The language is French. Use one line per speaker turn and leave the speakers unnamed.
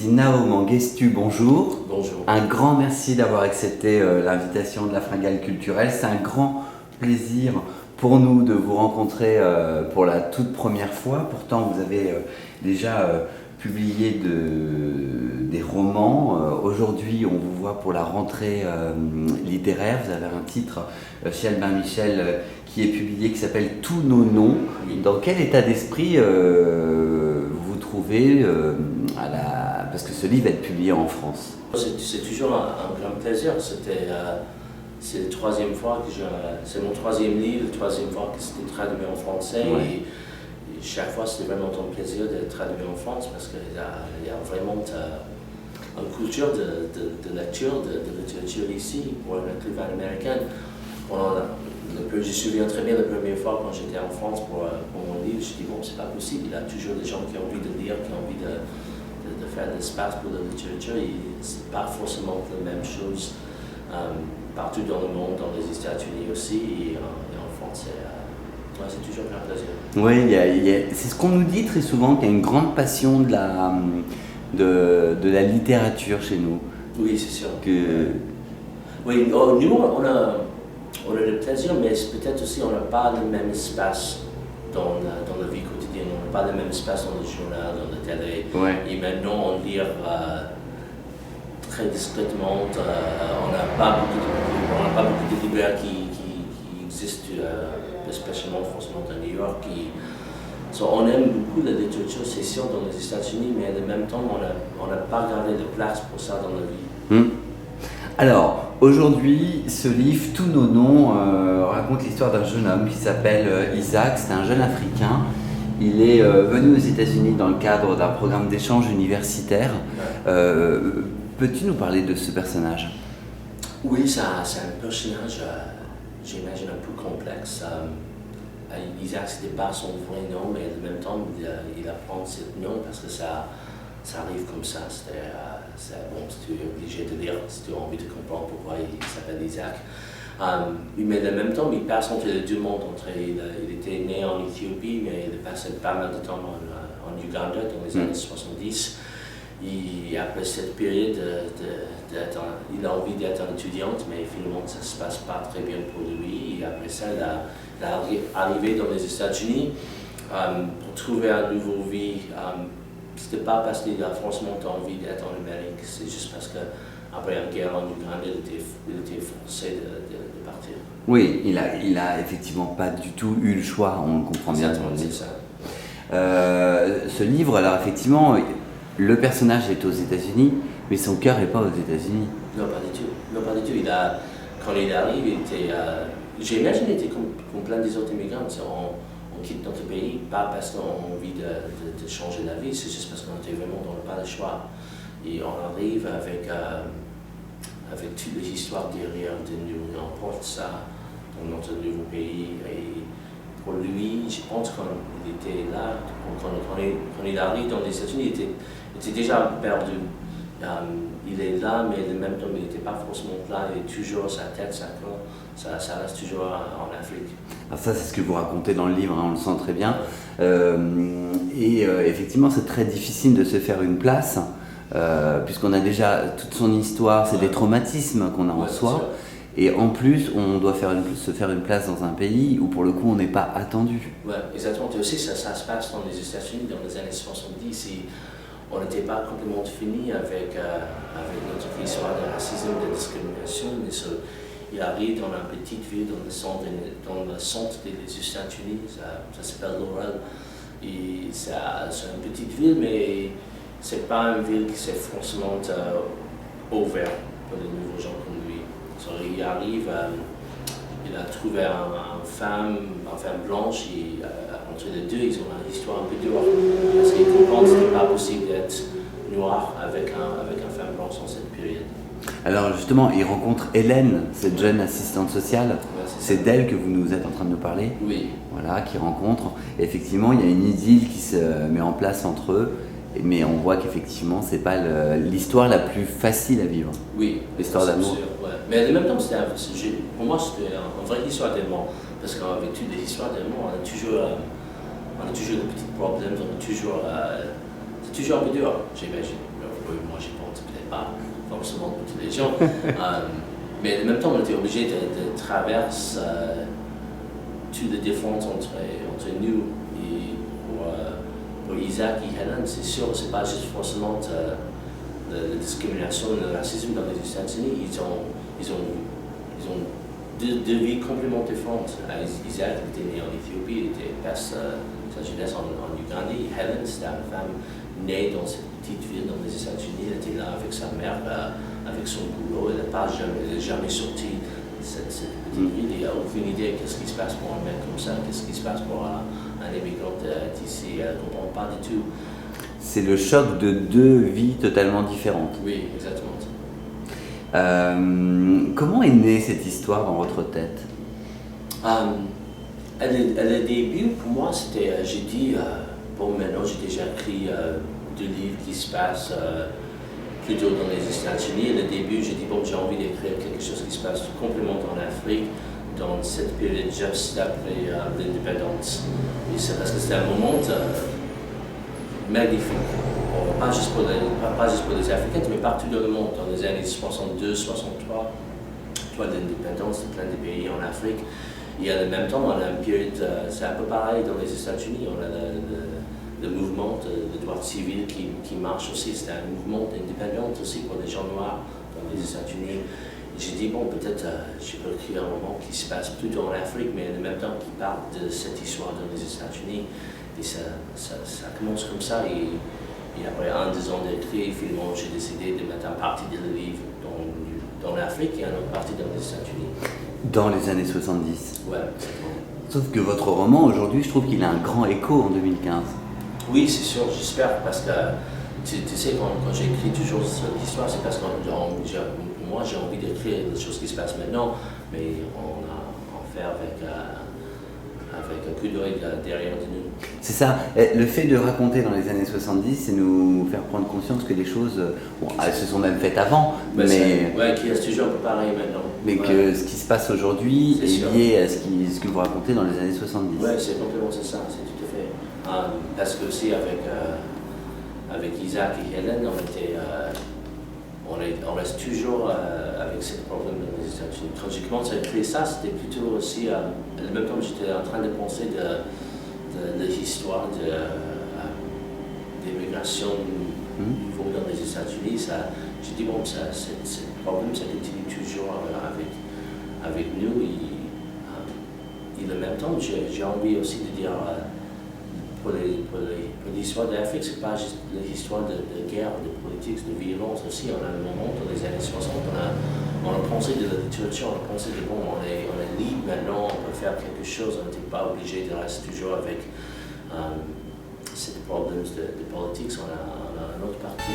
Dinao Mengestu, bonjour.
Bonjour.
Un grand merci d'avoir accepté l'invitation de la Fringale culturelle. C'est un grand plaisir pour nous de vous rencontrer pour la toute première fois. Pourtant, vous avez déjà publié des romans. Aujourd'hui, on vous voit pour la rentrée littéraire. Vous avez un titre chez Albin Michel qui est publié, qui s'appelle Tous nos noms. Dans quel état d'esprit vous vous trouvez parce que ce livre va être publié en France?
C'est toujours un grand plaisir. C'est la troisième fois que c'est mon troisième livre, la troisième fois que c'était traduit en français.
Ouais.
Et chaque fois, c'était vraiment un plaisir d'être traduit en France parce qu'il y a vraiment une culture de lecture, de littérature ici pour un écrivain américain. Je me souviens très bien la première fois quand j'étais en France pour mon livre, je dis bon, c'est pas possible, il y a toujours des gens qui ont envie de lire, qui ont envie de faire de l'espace pour la littérature, et c'est pas forcément la même chose partout dans le monde, dans les États-Unis aussi, et en France, c'est toujours un plaisir.
Oui, c'est ce qu'on nous dit très souvent, qu'il y a une grande passion de la littérature chez nous.
Oui, c'est sûr. Oui, nous, on a le plaisir, mais peut-être aussi on n'a pas le même espace dans la vie quotidienne, on n'a pas le même espace dans le journal, dans la télé.
Ouais.
Et maintenant, on lit très discrètement, on n'a pas beaucoup de livres qui existent, spécialement forcément à New York. On aime beaucoup la littérature, c'est sûr, dans les États-Unis, mais en même temps, on n'a pas gardé de place pour ça dans la vie.
Alors, aujourd'hui, ce livre, Tous nos noms, raconte l'histoire d'un jeune homme qui s'appelle Isaac. C'est un jeune Africain. Il est venu aux États-Unis dans le cadre d'un programme d'échange universitaire. Peux-tu nous parler de ce personnage?
Oui, c'est un personnage, j'imagine, un peu complexe. Isaac, ce n'était pas son vrai nom, mais en même temps, il apprend ce nom parce que ça arrive comme ça. Bon, tu es obligé de lire si tu as envie de comprendre pourquoi il s'appelle Isaac. Mais en même temps, il passe entre les deux mondes. Il était né en Éthiopie, mais il a passé pas mal de temps en Uganda dans les années 70. Et après cette période, il a envie d'être un étudiant, mais finalement ça ne se passe pas très bien pour lui. Et après ça, il est arrivé dans les États-Unis pour trouver une nouvelle vie. Ce n'était pas parce qu'il a forcément envie d'être en Amérique, c'est juste parce qu'après la guerre en Uganda, il était forcé de partir.
Oui, il a effectivement pas du tout eu le choix, on le comprend bien.
C'est ça.
Ce livre, alors effectivement, le personnage est aux États-Unis, mais son cœur n'est pas aux États-Unis.
Non, pas du tout. Quand il arrive, j'imagine qu'il était comme plein des autres immigrants. On quitte notre pays, pas parce qu'on a envie de changer la vie, c'est juste parce qu'on était vraiment dans le pas le choix. Et on arrive avec toutes les histoires derrière de nous, on porte ça dans notre nouveau pays. Et pour lui, je pense quand il était là, quand il arrive dans les États-Unis, il était déjà perdu. Il est là, mais en même temps, il n'était pas forcément là. Il est toujours, sa tête, sa corps, ça reste toujours en Afrique.
Alors ça, c'est ce que vous racontez dans le livre, hein, on le sent très bien. Effectivement, c'est très difficile de se faire une place, puisqu'on a déjà toute son histoire, c'est des traumatismes qu'on a en soi. Et en plus, on doit se faire une place dans un pays où, pour le coup, on n'est pas attendu.
Oui, exactement. Et aussi, ça se passe dans les États-Unis dans les années 70. Et on n'était pas complètement fini avec notre histoire de racisme, de discrimination. Mais il arrive dans une petite ville dans le centre des États-Unis, ça s'appelle Laurel. Et c'est une petite ville, mais ce n'est pas une ville qui s'est forcément ouverte pour les nouveaux gens comme lui. Il arrive, il a trouvé une femme blanche, et entre les deux, ils ont une histoire un peu dure. Parce qu'ils comprennent que ce n'est pas possible d'être noir avec une femme blanche en cette période.
Alors justement, il rencontre Hélène, cette jeune assistante sociale.
Ouais,
c'est d'elle que vous nous êtes en train de nous parler.
Oui.
Voilà, qui rencontre. Et effectivement, il y a une idylle qui se met en place entre eux. Mais on voit qu'effectivement, c'est pas l'histoire la plus facile à vivre.
Oui.
L'histoire d'amour.
Ouais. Mais en même temps, pour moi, c'était une vraie histoire d'amour. Parce qu'avec toutes les histoires d'amour, on a toujours des petits problèmes, c'est toujours un peu dur, j'imagine. j'y pense peut-être pas forcément pour tous les gens. Mais en même temps, on était obligé de traverser toutes les différences entre nous et pour Isaac et Helen. C'est sûr, c'est pas juste forcément la discrimination et le racisme dans les États-Unis. Ils ont deux vies complètement différentes. Isaac était né en Éthiopie, il passe sa jeunesse en Uganda. Helen, c'était une femme née dans cette petite ville dans les États-Unis. Elle était là avec sa mère, avec son boulot. Elle n'est jamais sortie de cette petite ville. Il n'a aucune idée de ce qui se passe pour un mec comme ça, qu'est-ce qui se passe pour un immigrant d'ici. Elle ne comprend pas du tout.
C'est le choc de deux vies totalement différentes.
Oui, exactement.
Comment est née cette histoire dans votre tête?
Le début, pour moi, c'était, j'ai dit, bon, maintenant j'ai déjà écrit 2 livres qui se passent plutôt dans les États-Unis. Le début, j'ai dit, bon, j'ai envie d'écrire quelque chose qui se passe complètement en Afrique, dans cette période juste après l'indépendance. Et c'est parce que c'était un moment magnifique. Pas juste pour les Africains, mais partout dans le monde, dans les années 62, 63, l'indépendance de plein de pays en Afrique. Et en même temps, on a une période, c'est un peu pareil dans les États-Unis, on a le mouvement de droit civil qui marche aussi, c'est un mouvement d'indépendance aussi pour les gens noirs dans les États-Unis. J'ai dit, bon, peut-être je peux écrire un roman qui se passe plutôt en Afrique, mais en même temps qui parle de cette histoire dans les États-Unis. Et ça commence comme ça. Et après 1-2 ans d'écrit, finalement, j'ai décidé de mettre une partie de le livre dans l'Afrique et une autre partie dans les États-Unis.
Dans les années 70.
Ouais, exactement.
Sauf que votre roman, aujourd'hui, je trouve qu'il a un grand écho en 2015.
Oui, c'est sûr, j'espère, parce que tu sais, quand j'écris toujours cette histoire, c'est parce que moi, j'ai envie d'écrire des choses qui se passent maintenant, mais on a en fait avec un coup d'œil derrière de nous.
C'est ça, le fait de raconter dans les années 70, c'est nous faire prendre conscience que les choses, bon, elles se sont même faites avant,
mais qui reste toujours un peu pareil maintenant.
Mais que ce qui se passe aujourd'hui est lié à ce que vous racontez dans les années 70.
Oui, c'est complètement ça, c'est tout à fait. Parce que aussi avec Isaac et Helen, on reste toujours avec ce problème dans les États-Unis. Quand j'ai commencé à écrire ça, c'était plutôt aussi, en même temps j'étais en train de penser de l'histoire d'immigration nouveau dans les États-Unis. J'ai dit, bon, ce problème, ça continue toujours avec nous. Et en même temps, j'ai envie aussi de dire, pour l'histoire de l'Afrique, ce n'est pas juste l'histoire de guerre, de politique, de violence aussi. On a un moment dans les années 60, on a pensé de la littérature, on a pensé de bon, on est libre maintenant, on peut faire quelque chose, on n'était pas obligé de rester toujours avec ces problèmes de politique, on a une autre partie.